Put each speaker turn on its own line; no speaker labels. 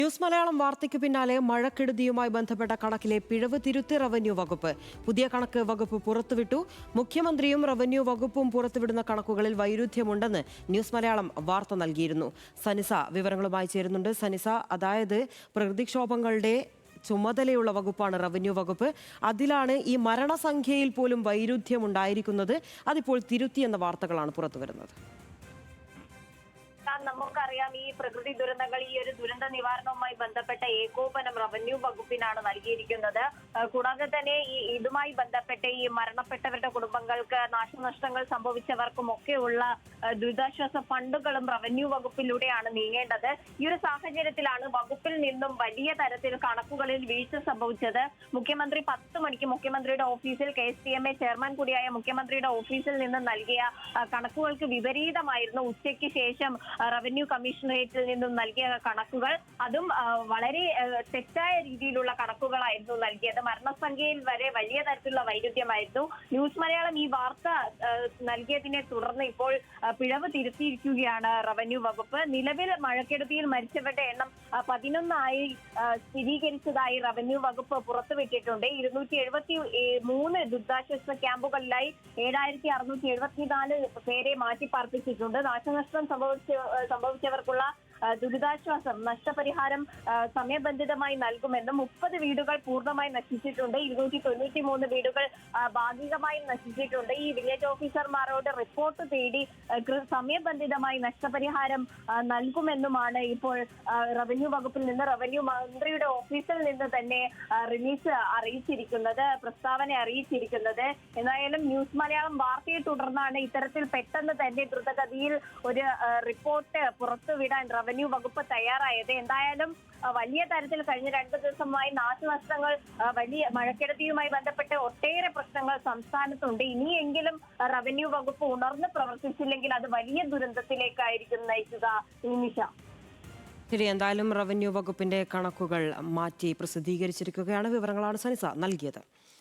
News Malayalam വാർത്തയ്ക്ക് പിന്നാലെ മഴക്കെടുതിയുമായി ബന്ധപ്പെട്ട കണക്കിലെ പിഴവ് തിരുത്തി റവന്യൂ വകുപ്പ്. പുതിയ കണക്ക് വകുപ്പ് പുറത്തുവിട്ടു. മുഖ്യമന്ത്രിയും റവന്യൂ വകുപ്പും പുറത്തുവിടുന്ന കണക്കുകളിൽ വൈരുദ്ധ്യമുണ്ടെന്ന് ന്യൂസ് മലയാളം വാർത്ത നൽകിയിരുന്നു. സനിസ വിവരങ്ങളുമായി ചേരുന്നുണ്ട്. സനിസ, അതായത് പ്രകൃതിക്ഷോഭങ്ങളുടെ ചുമതലയുള്ള വകുപ്പാണ് റവന്യൂ വകുപ്പ്. അതിലാണ് ഈ മരണസംഖ്യയിൽ പോലും വൈരുദ്ധ്യമുണ്ടായിരിക്കുന്നത്. അതിപ്പോൾ തിരുത്തിയെന്ന വാർത്തകളാണ് പുറത്തുവരുന്നത്.
നമുക്കറിയാം, ഈ പ്രകൃതി ദുരന്തങ്ങൾ, ഈ ഒരു ദുരന്ത നിവാരണവുമായി ബന്ധപ്പെട്ട ഏകോപനം റവന്യൂ വകുപ്പിനാണ് നൽകിയിരിക്കുന്നത്. കൂടാതെ തന്നെ ഇതുമായി ബന്ധപ്പെട്ട് ഈ മരണപ്പെട്ടവരുടെ കുടുംബങ്ങൾക്ക് നാശനഷ്ടങ്ങൾ സംഭവിച്ചവർക്കും ഒക്കെയുള്ള ദുരിതാശ്വാസ ഫണ്ടുകളും റവന്യൂ വകുപ്പിലൂടെയാണ് നീങ്ങേണ്ടത്. ഈ ഒരു സാഹചര്യത്തിലാണ് വകുപ്പിൽ നിന്നും വലിയ തരത്തിൽ കണക്കുകളിൽ വീഴ്ച സംഭവിച്ചത്. മുഖ്യമന്ത്രി 10 മണിക്ക് മുഖ്യമന്ത്രിയുടെ ഓഫീസിൽ KSTMA ചെയർമാൻ കൂടിയായ മുഖ്യമന്ത്രിയുടെ ഓഫീസിൽ നിന്ന് നൽകിയ കണക്കുകൾക്ക് വിപരീതമായിരുന്നു ഉച്ചയ്ക്ക് ശേഷം റവന്യൂ കമ്മീഷണറേറ്റിൽ നിന്നും നൽകിയ കണക്കുകൾ. അതും വളരെ തെറ്റായ രീതിയിലുള്ള കണക്കുകളായിരുന്നു നൽകിയത്. മരണസംഖ്യയിൽ വരെ വലിയ തരത്തിലുള്ള വൈരുദ്ധ്യമായിരുന്നു. ന്യൂസ് മലയാളം ഈ വാർത്ത നൽകിയതിനെ തുടർന്ന് ഇപ്പോൾ പിഴവ് തിരുത്തിയിരിക്കുകയാണ് റവന്യൂ വകുപ്പ്. നിലവിൽ മഴക്കെടുതിയിൽ മരിച്ചവരുടെ എണ്ണം 11 സ്ഥിരീകരിച്ചതായി റവന്യൂ വകുപ്പ് പുറത്തുവിട്ടിട്ടുണ്ട്. 273 ദുരിതാശ്വാസ ക്യാമ്പുകളിലായി 7674 പേരെ മാറ്റിപ്പാർപ്പിച്ചിട്ടുണ്ട്. നാശനഷ്ടം സംഭവിച്ചവർക്കുള്ള ദുരിതാശ്വാസം, നഷ്ടപരിഹാരം സമയബന്ധിതമായി നൽകുമെന്നും 30 വീടുകൾ പൂർണ്ണമായി നശിച്ചിട്ടുണ്ട്. 293 വീടുകൾ ഭാഗികമായി നശിച്ചിട്ടുണ്ട്. ഈ വില്ലേജ് ഓഫീസർമാരോട് റിപ്പോർട്ട് തേടി സമയബന്ധിതമായി നഷ്ടപരിഹാരം നൽകുമെന്നുമാണ് ഇപ്പോൾ റവന്യൂ വകുപ്പിൽ നിന്ന്, റവന്യൂ മന്ത്രിയുടെ ഓഫീസിൽ നിന്ന് തന്നെ പ്രസ്താവന അറിയിച്ചിരിക്കുന്നത്. എന്തായാലും ന്യൂസ് മലയാളം വാർത്തയെ തുടർന്നാണ് ഇത്തരത്തിൽ പെട്ടെന്ന് തന്നെ ദ്രുതഗതിയിൽ ഒരു റിപ്പോർട്ട് പുറത്തുവിടാൻ റവന്യൂ വകുപ്പ് തയ്യാറായത്. എന്തായാലും വലിയ തരത്തിൽ കഴിഞ്ഞ 2 ദിവസമായി നാശനഷ്ടങ്ങൾ, വലിയ മഴക്കെടുതിയുമായി ബന്ധപ്പെട്ട് ഒട്ടേറെ പ്രശ്നങ്ങൾ സംസ്ഥാനത്തുണ്ട്. ഇനിയെങ്കിലും റവന്യൂ വകുപ്പ് ഉണർന്ന് പ്രവർത്തിച്ചില്ലെങ്കിൽ അത് വലിയ ദുരന്തത്തിലേക്കായിരിക്കും നയിക്കുക. നിമിഷ,
ശരി, എന്തായാലും റവന്യൂ വകുപ്പിന്റെ കണക്കുകൾ മാറ്റി പ്രസിദ്ധീകരിച്ചിരിക്കുകയാണ്. വിവരങ്ങളാണ് സനിസ നൽകിയത്.